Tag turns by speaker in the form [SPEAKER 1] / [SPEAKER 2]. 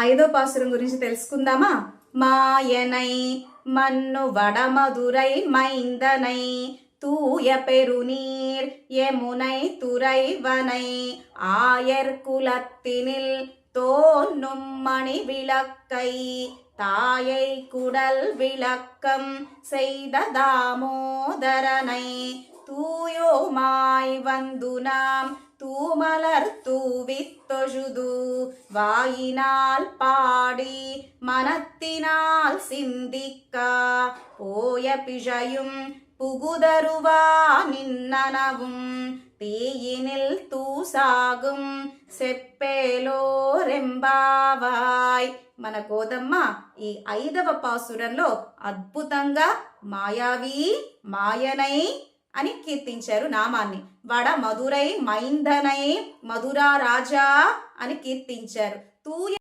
[SPEAKER 1] ఐదో పాసురం గురించి తెలుసుకుందామా? మాయనై మన్ను వడమధుரை మైందనై தூய பெருநீர் யமுனை துறைவனை ஆயர் குலத்தினில் தோன்றும் மணி விளக்கை தாயை குடல் விளக்கம் செய்த தாமோதரனை தூயோமாய் வந்து நாம் தூமலர் தூவித்தொழுது வாயினால் பாடி மனத்தினால் சிந்திக்கா போய பிழையும் புகுதருவா நின்னனவும் తీయినిల్ తూసాగుం సెప్పేలోరెంబావాయ్. మన గోదమ్మ ఈ 5వ పాసురంలో అద్భుతంగా మాయావి మాయనై అని కీర్తించారు నామాన్ని. వడ మధురై మైందనై మధురా రాజా అని కీర్తించారు. తూయ